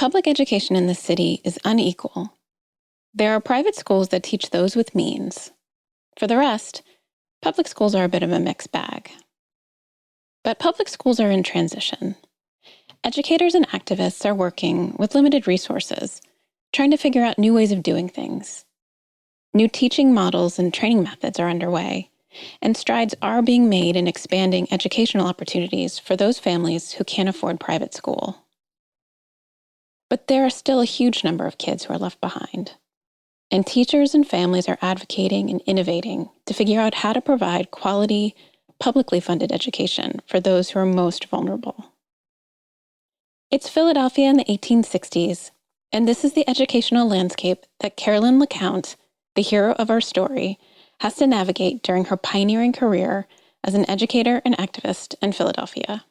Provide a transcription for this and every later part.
Public education in the city is unequal. There are private schools that teach those with means. For the rest, public schools are a bit of a mixed bag. But public schools are in transition. Educators and activists are working with limited resources, trying to figure out new ways of doing things. New teaching models and training methods are underway, and strides are being made in expanding educational opportunities for those families who can't afford private school. But there are still a huge number of kids who are left behind. And teachers and families are advocating and innovating to figure out how to provide quality, publicly funded education for those who are most vulnerable. It's Philadelphia in the 1860s, and this is the educational landscape that Carolyn LeCount, the hero of our story, has to navigate during her pioneering career as an educator and activist in Philadelphia.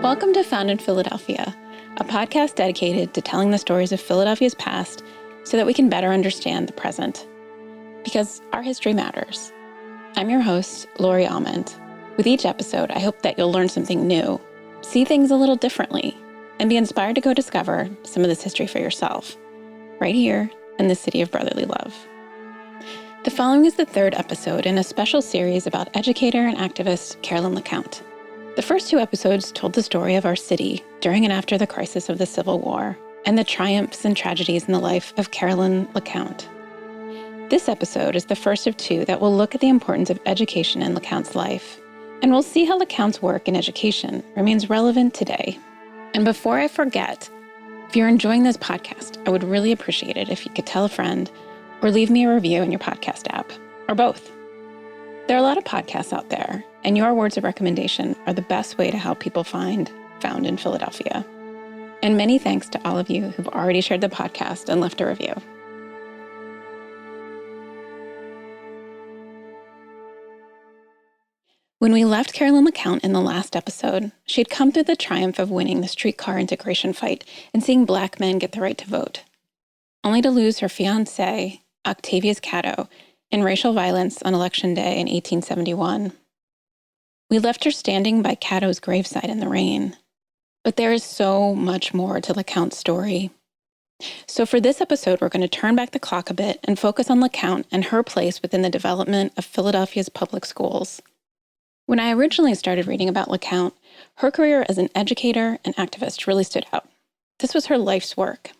Welcome to Found in Philadelphia, a podcast dedicated to telling the stories of Philadelphia's past so that we can better understand the present. Because our history matters. I'm your host, Lori Almond. With each episode, I hope that you'll learn something new, see things a little differently, and be inspired to go discover some of this history for yourself, right here in the city of brotherly love. The following is the third episode in a special series about educator and activist Carolyn LeCount. The first two episodes told the story of our city during and after the crisis of the Civil War and the triumphs and tragedies in the life of Carolyn LeCount. This episode is the first of two that will look at the importance of education in LeCount's life, and we'll see how LeCount's work in education remains relevant today. And before I forget, if you're enjoying this podcast, I would really appreciate it if you could tell a friend or leave me a review in your podcast app, or both. There are a lot of podcasts out there, and your words of recommendation are the best way to help people find Found in Philadelphia. And many thanks to all of you who've already shared the podcast and left a review. When we left Carolyn LeCount in the last episode, she had come through the triumph of winning the streetcar integration fight and seeing Black men get the right to vote, only to lose her fiancé, Octavius Catto, in racial violence on Election Day in 1871. We left her standing by Catto's graveside in the rain. But there is so much more to LeCount's story. So for this episode, we're going to turn back the clock a bit and focus on LeCount and her place within the development of Philadelphia's public schools. When I originally started reading about LeCount, her career as an educator and activist really stood out. This was her life's work.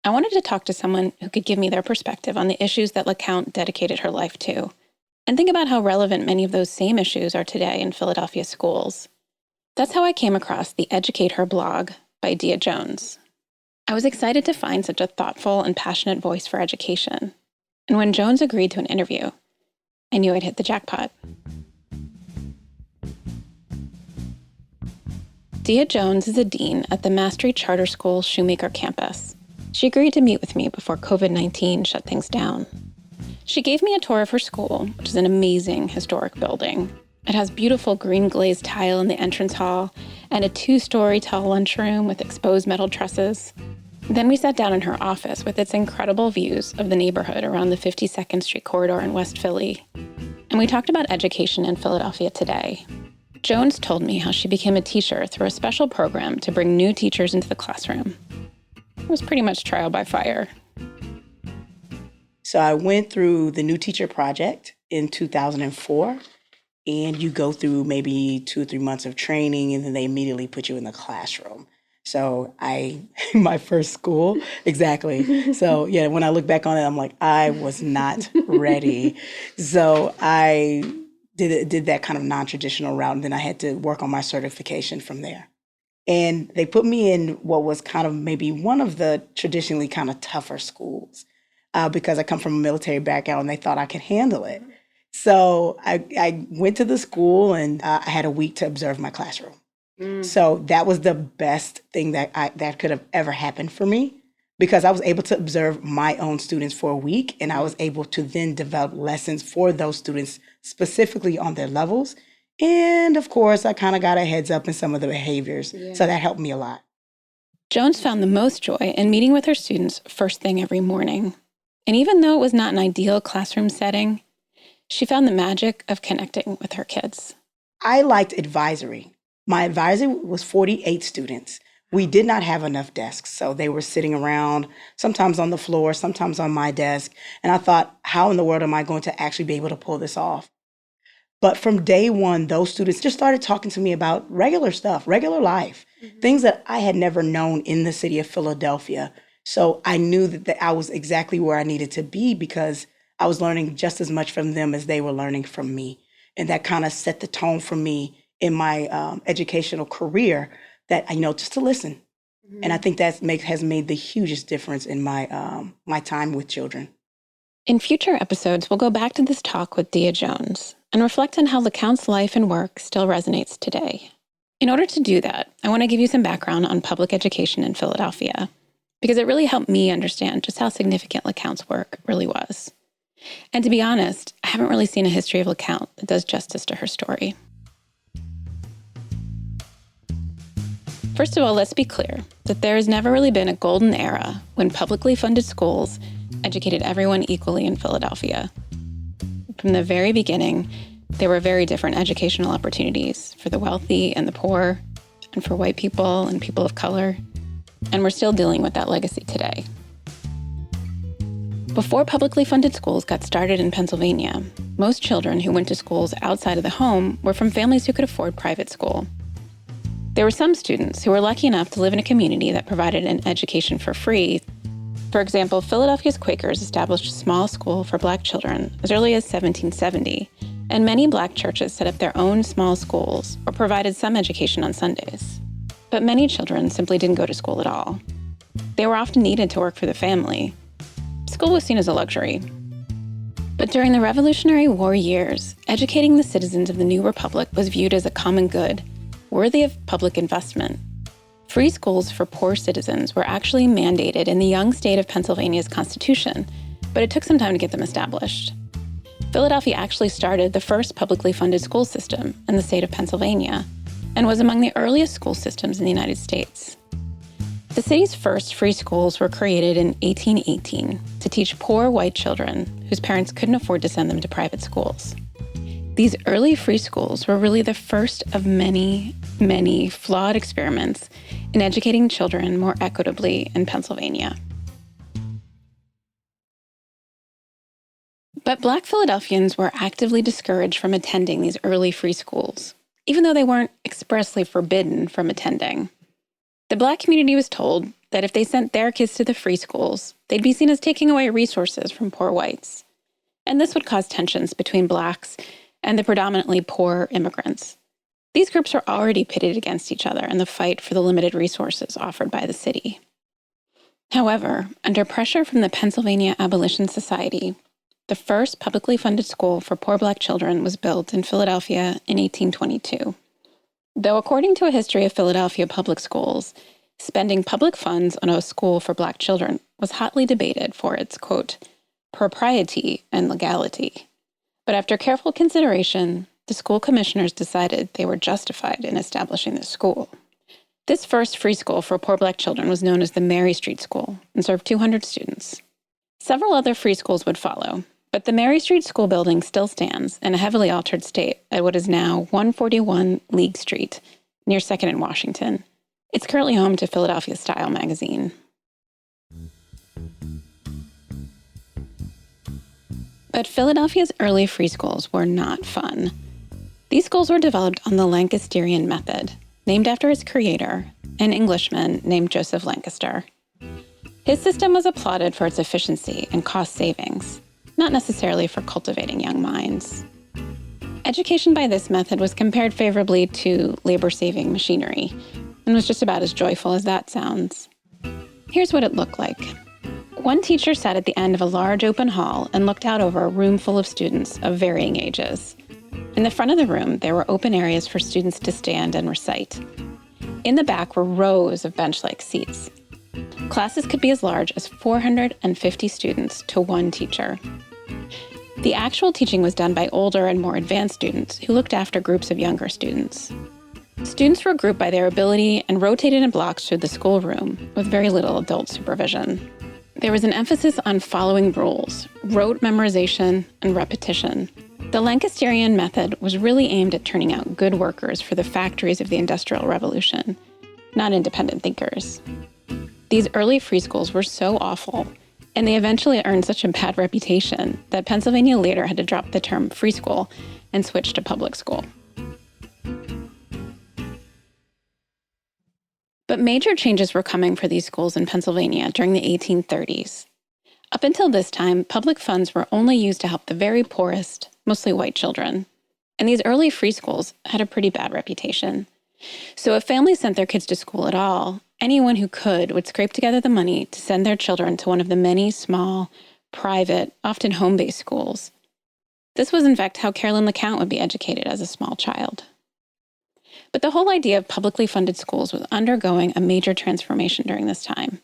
I wanted to talk to someone who could give me their perspective on the issues that LeCount dedicated her life to, and think about how relevant many of those same issues are today in Philadelphia schools. That's how I came across the Educate Her blog by Dia Jones. I was excited to find such a thoughtful and passionate voice for education. And when Jones agreed to an interview, I knew I'd hit the jackpot. Dia Jones is a dean at the Mastery Charter School Shoemaker campus. She agreed to meet with me before COVID-19 shut things down. She gave me a tour of her school, which is an amazing historic building. It has beautiful green glazed tile in the entrance hall and a 2-story tall lunchroom with exposed metal trusses. Then we sat down in her office with its incredible views of the neighborhood around the 52nd Street corridor in West Philly. And we talked about education in Philadelphia today. Jones told me how she became a teacher through a special program to bring new teachers into the classroom. It was pretty much trial by fire. So I went through the New Teacher Project in 2004, and you go through maybe 2 or 3 months of training, and then they immediately put you in the classroom. So my first school, exactly. So yeah, when I look back on it, I'm like, I was not ready. So I did that kind of non-traditional route, and then I had to work on my certification from there. And they put me in what was kind of maybe one of the traditionally kind of tougher schools because I come from a military background and they thought I could handle it. So I went to the school and I had a week to observe my classroom. So that was the best thing that could have ever happened for me because I was able to observe my own students for a week and I was able to then develop lessons for those students specifically on their levels. And of course, I kind of got a heads up in some of the behaviors. So that helped me a lot. Jones found the most joy in meeting with her students first thing every morning. And even though it was not an ideal classroom setting, she found the magic of connecting with her kids. I liked advisory. My advisory was 48 students. We did not have enough desks, so they were sitting around, sometimes on the floor, sometimes on my desk. And I thought, how in the world am I going to actually be able to pull this off? But from day one, those students just started talking to me about regular stuff, regular life, things that I had never known in the city of Philadelphia. So I knew that I was exactly where I needed to be because I was learning just as much from them as they were learning from me. And that kind of set the tone for me in my educational career that, just to listen. And I think that has made the hugest difference in my my time with children. In future episodes, we'll go back to this talk with Dia Jones and reflect on how LeCount's life and work still resonates today. In order to do that, I want to give you some background on public education in Philadelphia, because it really helped me understand just how significant LeCount's work really was. And to be honest, I haven't really seen a history of LeCount that does justice to her story. First of all, let's be clear that there has never really been a golden era when publicly funded schools educated everyone equally in Philadelphia. From the very beginning, there were very different educational opportunities for the wealthy and the poor, and for white people and people of color, and we're still dealing with that legacy today. Before publicly funded schools got started in Pennsylvania, most children who went to schools outside of the home were from families who could afford private school. There were some students who were lucky enough to live in a community that provided an education for free. For example, Philadelphia's Quakers established a small school for Black children as early as 1770, and many Black churches set up their own small schools or provided some education on Sundays. But many children simply didn't go to school at all. They were often needed to work for the family. School was seen as a luxury. But during the Revolutionary War years, educating the citizens of the new republic was viewed as a common good, worthy of public investment. Free schools for poor citizens were actually mandated in the young state of Pennsylvania's Constitution, but it took some time to get them established. Philadelphia actually started the first publicly funded school system in the state of Pennsylvania and was among the earliest school systems in the United States. The city's first free schools were created in 1818 to teach poor white children whose parents couldn't afford to send them to private schools. These early free schools were really the first of many, many flawed experiments in educating children more equitably in Pennsylvania. But Black Philadelphians were actively discouraged from attending these early free schools, even though they weren't expressly forbidden from attending. The Black community was told that if they sent their kids to the free schools, they'd be seen as taking away resources from poor whites. And this would cause tensions between Blacks and the predominantly poor immigrants. These groups were already pitted against each other in the fight for the limited resources offered by the city. However, under pressure from the Pennsylvania Abolition Society, the first publicly funded school for poor Black children was built in Philadelphia in 1822. Though according to a history of Philadelphia public schools, spending public funds on a school for Black children was hotly debated for its, quote, propriety and legality. But after careful consideration, the school commissioners decided they were justified in establishing this school. This first free school for poor Black children was known as the Mary Street School and served 200 students. Several other free schools would follow, but the Mary Street School building still stands in a heavily altered state at what is now 141 League Street, near 2nd and Washington. It's currently home to Philadelphia Style magazine. But Philadelphia's early free schools were not fun. These schools were developed on the Lancasterian method, named after its creator, an Englishman named Joseph Lancaster. His system was applauded for its efficiency and cost savings, not necessarily for cultivating young minds. Education by this method was compared favorably to labor-saving machinery, and was just about as joyful as that sounds. Here's what it looked like. One teacher sat at the end of a large open hall and looked out over a room full of students of varying ages. In the front of the room, there were open areas for students to stand and recite. In the back were rows of bench-like seats. Classes could be as large as 450 students to one teacher. The actual teaching was done by older and more advanced students who looked after groups of younger students. Students were grouped by their ability and rotated in blocks through the schoolroom with very little adult supervision. There was an emphasis on following rules, rote memorization, and repetition. The Lancasterian method was really aimed at turning out good workers for the factories of the Industrial Revolution, not independent thinkers. These early free schools were so awful, and they eventually earned such a bad reputation that Pennsylvania later had to drop the term free school and switch to public school. But major changes were coming for these schools in Pennsylvania during the 1830s. Up until this time, public funds were only used to help the very poorest, mostly white children. And these early free schools had a pretty bad reputation. So if families sent their kids to school at all, anyone who could would scrape together the money to send their children to one of the many small, private, often home-based schools. This was in fact how Carolyn LeCount would be educated as a small child. But the whole idea of publicly funded schools was undergoing a major transformation during this time.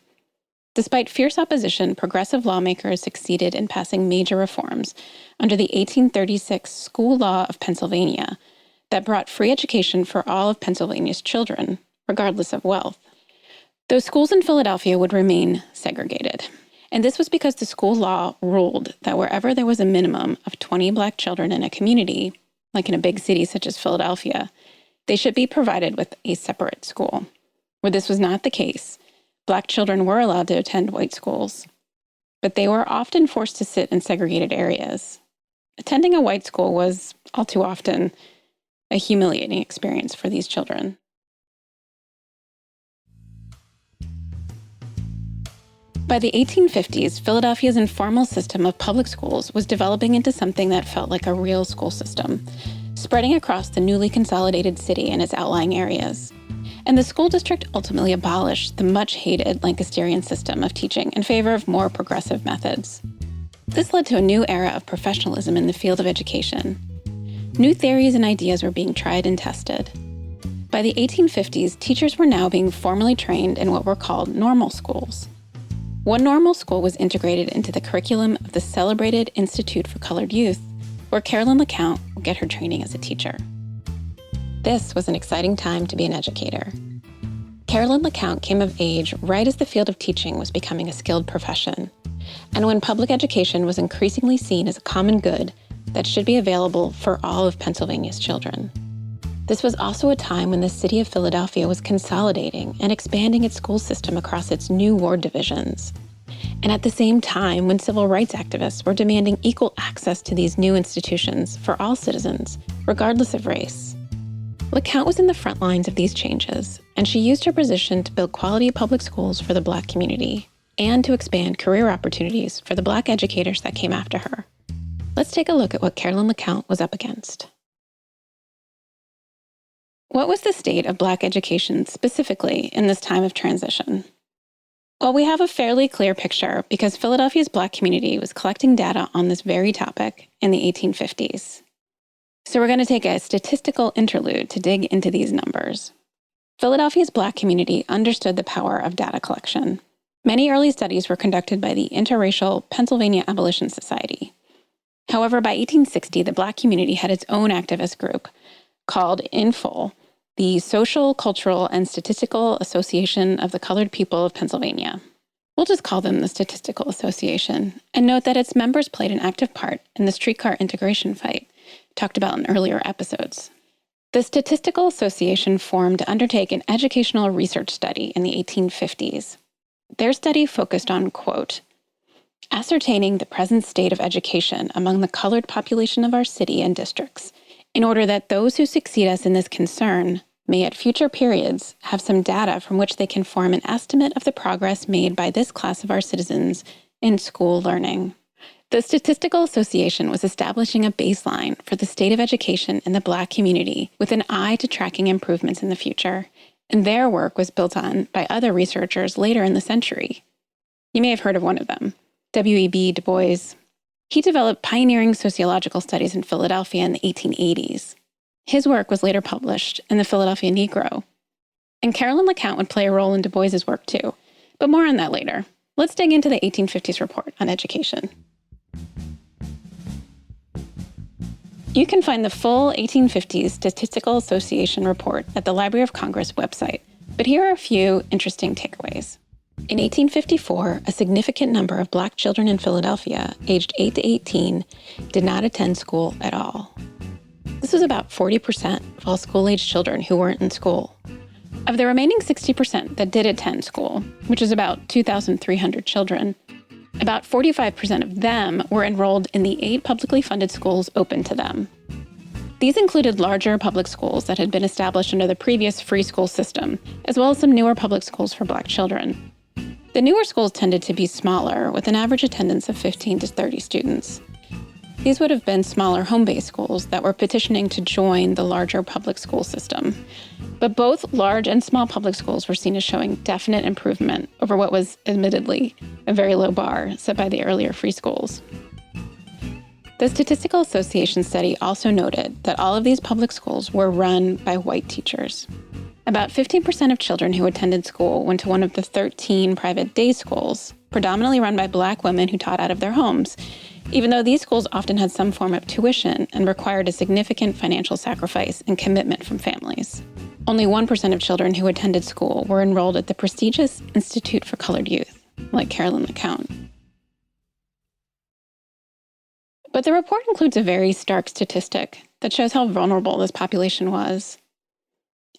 Despite fierce opposition, progressive lawmakers succeeded in passing major reforms under the 1836 School Law of Pennsylvania that brought free education for all of Pennsylvania's children, regardless of wealth. Those schools in Philadelphia would remain segregated. And this was because the school law ruled that wherever there was a minimum of 20 Black children in a community, like in a big city such as Philadelphia, they should be provided with a separate school. Where this was not the case, Black children were allowed to attend white schools, but they were often forced to sit in segregated areas. Attending a white school was, all too often, a humiliating experience for these children. By the 1850s, Philadelphia's informal system of public schools was developing into something that felt like a real school system, spreading across the newly consolidated city and its outlying areas. And the school district ultimately abolished the much-hated Lancasterian system of teaching in favor of more progressive methods. This led to a new era of professionalism in the field of education. New theories and ideas were being tried and tested. By the 1850s, teachers were now being formally trained in what were called normal schools. One normal school was integrated into the curriculum of the celebrated Institute for Colored Youth, where Carolyn LeCount would get her training as a teacher. This was an exciting time to be an educator. Carolyn LeCount came of age right as the field of teaching was becoming a skilled profession, and when public education was increasingly seen as a common good that should be available for all of Pennsylvania's children. This was also a time when the city of Philadelphia was consolidating and expanding its school system across its new ward divisions, and at the same time when civil rights activists were demanding equal access to these new institutions for all citizens, regardless of race. LeCount was in the front lines of these changes, and she used her position to build quality public schools for the Black community and to expand career opportunities for the Black educators that came after her. Let's take a look at what Carolyn LeCount was up against. What was the state of Black education specifically in this time of transition? Well, we have a fairly clear picture because Philadelphia's Black community was collecting data on this very topic in the 1850s. So we're going to take a statistical interlude to dig into these numbers. Philadelphia's Black community understood the power of data collection. Many early studies were conducted by the interracial Pennsylvania Abolition Society. However, by 1860, the Black community had its own activist group called INFOL, the Social, Cultural, and Statistical Association of the Colored People of Pennsylvania. We'll just call them the Statistical Association, and note that its members played an active part in the streetcar integration fight, talked about in earlier episodes. The Statistical Association formed to undertake an educational research study in the 1850s. Their study focused on, quote, ascertaining the present state of education among the colored population of our city and districts, in order that those who succeed us in this concern may at future periods have some data from which they can form an estimate of the progress made by this class of our citizens in school learning. The Statistical Association was establishing a baseline for the state of education in the Black community with an eye to tracking improvements in the future, and their work was built on by other researchers later in the century. You may have heard of one of them, W.E.B. Du Bois. He developed pioneering sociological studies in Philadelphia in the 1880s. His work was later published in the Philadelphia Negro. And Carolyn LeCount would play a role in Du Bois's work too, but more on that later. Let's dig into the 1850s report on education. You can find the full 1850s Statistical Association report at the Library of Congress website, but here are a few interesting takeaways. In 1854, a significant number of Black children in Philadelphia, aged 8 to 18, did not attend school at all. This was about 40% of all school-aged children who weren't in school. Of the remaining 60% that did attend school, which is about 2,300 children, about 45% of them were enrolled in the 8 publicly funded schools open to them. These included larger public schools that had been established under the previous free school system, as well as some newer public schools for Black children. The newer schools tended to be smaller, with an average attendance of 15 to 30 students. These would have been smaller home-based schools that were petitioning to join the larger public school system. But both large and small public schools were seen as showing definite improvement over what was, admittedly, a very low bar set by the earlier free schools. The Statistical Association study also noted that all of these public schools were run by white teachers. About 15% of children who attended school went to one of the 13 private day schools, predominantly run by Black women who taught out of their homes, even though these schools often had some form of tuition and required a significant financial sacrifice and commitment from families. Only 1% of children who attended school were enrolled at the prestigious Institute for Colored Youth, like Carolyn LeCount. But the report includes a very stark statistic that shows how vulnerable this population was.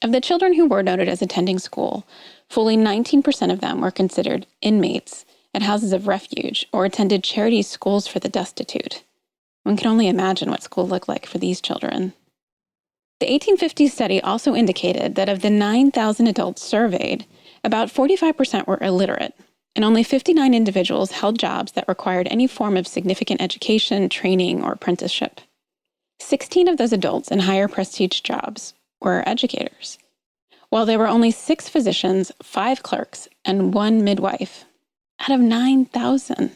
Of the children who were noted as attending school, fully 19% of them were considered inmates at houses of refuge or attended charity schools for the destitute. One can only imagine what school looked like for these children. The 1850 study also indicated that of the 9,000 adults surveyed, about 45% were illiterate, and only 59 individuals held jobs that required any form of significant education, training, or apprenticeship. 16 of those adults in higher prestige jobs were educators, while there were only 6 physicians, 5 clerks, and 1 midwife out of 9,000.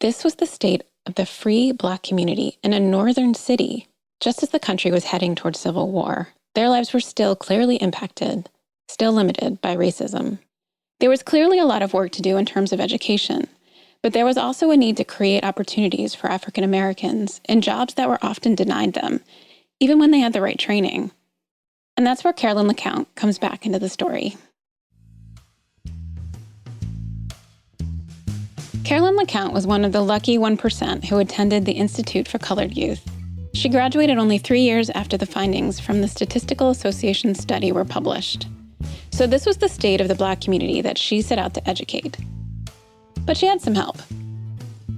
This was the state of the free Black community in a northern city, just as the country was heading towards civil war. Their lives were still clearly impacted, still limited by racism. There was clearly a lot of work to do in terms of education, but there was also a need to create opportunities for African Americans in jobs that were often denied them, even when they had the right training. And that's where Carolyn LeCount comes back into the story. Carolyn LeCount was one of the lucky 1% who attended the Institute for Colored Youth. She graduated only 3 years after the findings from the Statistical Association study were published. So this was the state of the Black community that she set out to educate. But she had some help.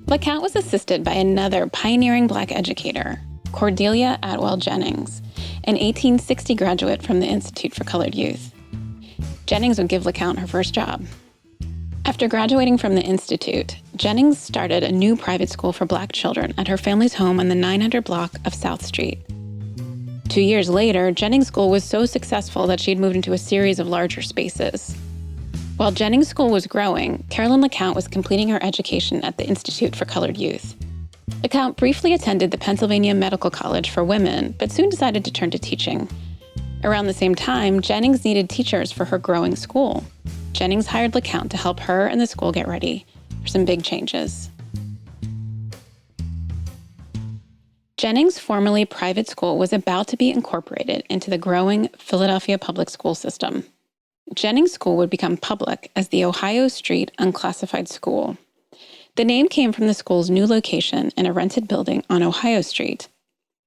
LeCount was assisted by another pioneering Black educator, Cordelia Atwell Jennings, an 1860 graduate from the Institute for Colored Youth. Jennings would give LeCount her first job. After graduating from the Institute, Jennings started a new private school for Black children at her family's home on the 900 block of South Street. 2 years later, Jennings' school was so successful that she had moved into a series of larger spaces. While Jennings' school was growing, Carolyn LeCount was completing her education at the Institute for Colored Youth. LeCount briefly attended the Pennsylvania Medical College for Women, but soon decided to turn to teaching. Around the same time, Jennings needed teachers for her growing school. Jennings hired LeCount to help her and the school get ready for some big changes. Jennings' formerly private school was about to be incorporated into the growing Philadelphia public school system. Jennings' school would become public as the Ohio Street Unclassified School. The name came from the school's new location in a rented building on Ohio Street,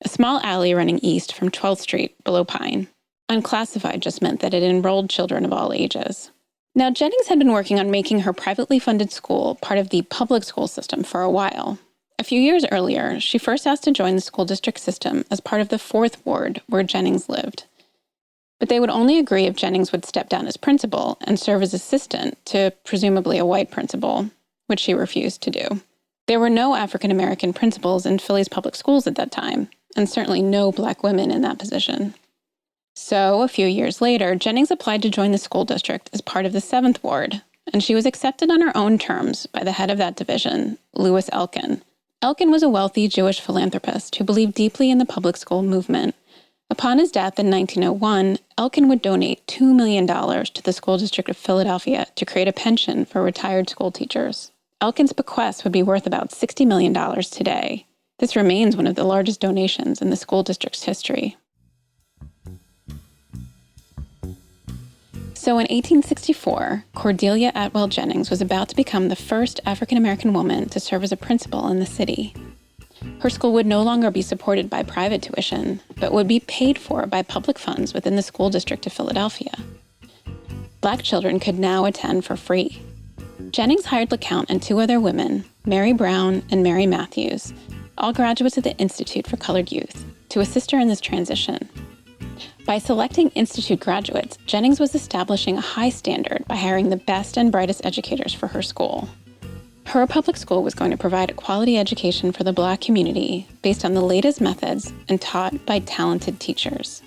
a small alley running east from 12th Street below Pine. Unclassified just meant that it enrolled children of all ages. Now, Jennings had been working on making her privately funded school part of the public school system for a while. A few years earlier, she first asked to join the school district system as part of the 4th Ward where Jennings lived. But they would only agree if Jennings would step down as principal and serve as assistant to presumably a white principal, which she refused to do. There were no African American principals in Philly's public schools at that time, and certainly no Black women in that position. So, a few years later, Jennings applied to join the school district as part of the 7th Ward, and she was accepted on her own terms by the head of that division, Louis Elkin. Elkin was a wealthy Jewish philanthropist who believed deeply in the public school movement. Upon his death in 1901, Elkin would donate $2 million to the school district of Philadelphia to create a pension for retired school teachers. Elkin's bequest would be worth about $60 million today. This remains one of the largest donations in the school district's history. So in 1864, Cordelia Atwell Jennings was about to become the first African-American woman to serve as a principal in the city. Her school would no longer be supported by private tuition, but would be paid for by public funds within the school district of Philadelphia. Black children could now attend for free. Jennings hired LeCount and two other women, Mary Brown and Mary Matthews, all graduates of the Institute for Colored Youth, to assist her in this transition. By selecting Institute graduates, Jennings was establishing a high standard by hiring the best and brightest educators for her school. Her public school was going to provide a quality education for the Black community based on the latest methods and taught by talented teachers.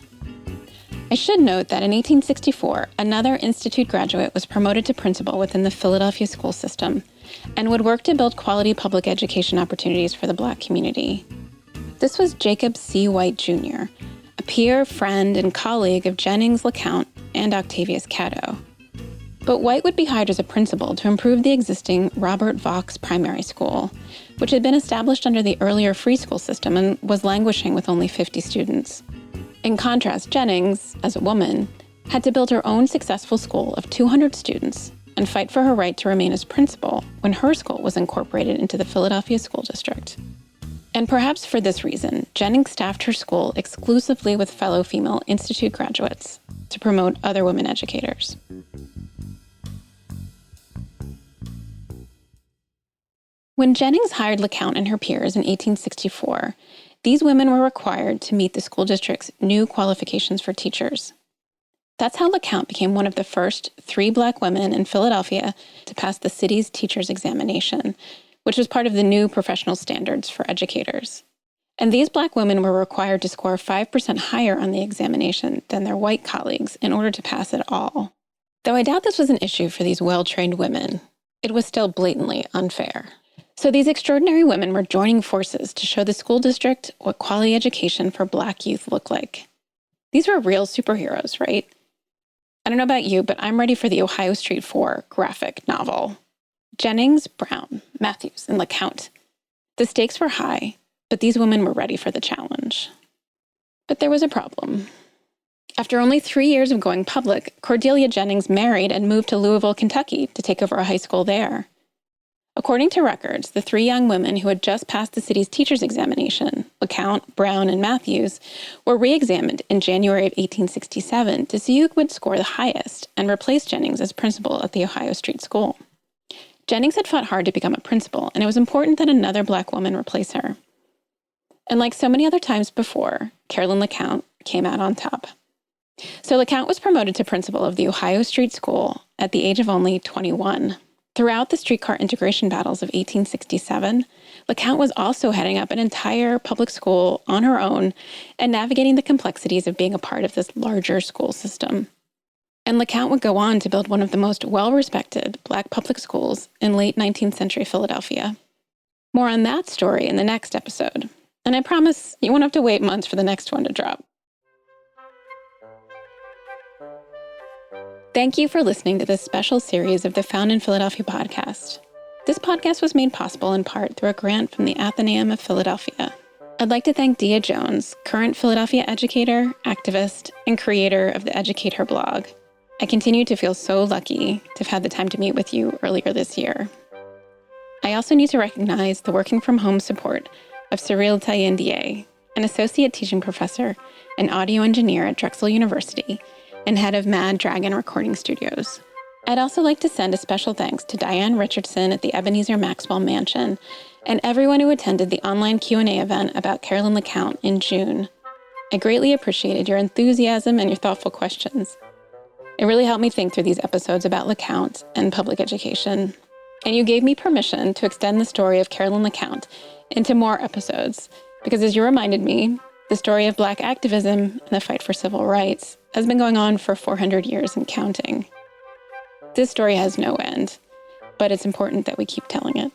I should note that in 1864, another Institute graduate was promoted to principal within the Philadelphia school system and would work to build quality public education opportunities for the Black community. This was Jacob C. White, Jr., a peer, friend, and colleague of Jennings, LeCount, and Octavius Catto. But White would be hired as a principal to improve the existing Robert Vaux Primary School, which had been established under the earlier free school system and was languishing with only 50 students. In contrast, Jennings, as a woman, had to build her own successful school of 200 students and fight for her right to remain as principal when her school was incorporated into the Philadelphia School District. And perhaps for this reason, Jennings staffed her school exclusively with fellow female Institute graduates to promote other women educators. When Jennings hired LeCount and her peers in 1864, these women were required to meet the school district's new qualifications for teachers. That's how LeCount became one of the first 3 Black women in Philadelphia to pass the city's teacher's examination, which was part of the new professional standards for educators. And these Black women were required to score 5% higher on the examination than their white colleagues in order to pass at all. Though I doubt this was an issue for these well-trained women, it was still blatantly unfair. So these extraordinary women were joining forces to show the school district what quality education for Black youth looked like. These were real superheroes, right? I don't know about you, but I'm ready for the Ohio Street 4 graphic novel. Jennings, Brown, Matthews, and LeCount. The stakes were high, but these women were ready for the challenge. But there was a problem. After only 3 years of going public, Cordelia Jennings married and moved to Louisville, Kentucky to take over a high school there. According to records, the 3 young women who had just passed the city's teacher's examination, LeCount, Brown, and Matthews, were re-examined in January of 1867 to see who would score the highest and replace Jennings as principal at the Ohio Street School. Jennings had fought hard to become a principal, and it was important that another Black woman replace her. And like so many other times before, Carolyn LeCount came out on top. So LeCount was promoted to principal of the Ohio Street School at the age of only 21. Throughout the streetcar integration battles of 1867, LeCount was also heading up an entire public school on her own and navigating the complexities of being a part of this larger school system. And LeCount would go on to build one of the most well-respected Black public schools in late 19th century Philadelphia. More on that story in the next episode. And I promise you won't have to wait months for the next one to drop. Thank you for listening to this special series of the Found in Philadelphia podcast. This podcast was made possible in part through a grant from the Athenaeum of Philadelphia. I'd like to thank Dia Jones, current Philadelphia educator, activist, and creator of the Educator blog. I continue to feel so lucky to have had the time to meet with you earlier this year. I also need to recognize the working from home support of Cyril Tayendier, an associate teaching professor and audio engineer at Drexel University and head of Mad Dragon Recording Studios. I'd also like to send a special thanks to Diane Richardson at the Ebenezer Maxwell Mansion and everyone who attended the online Q&A event about Carolyn LeCount in June. I greatly appreciated your enthusiasm and your thoughtful questions. It really helped me think through these episodes about LeCount and public education. And you gave me permission to extend the story of Carolyn LeCount into more episodes, because as you reminded me, the story of Black activism and the fight for civil rights has been going on for 400 years and counting. This story has no end, but it's important that we keep telling it.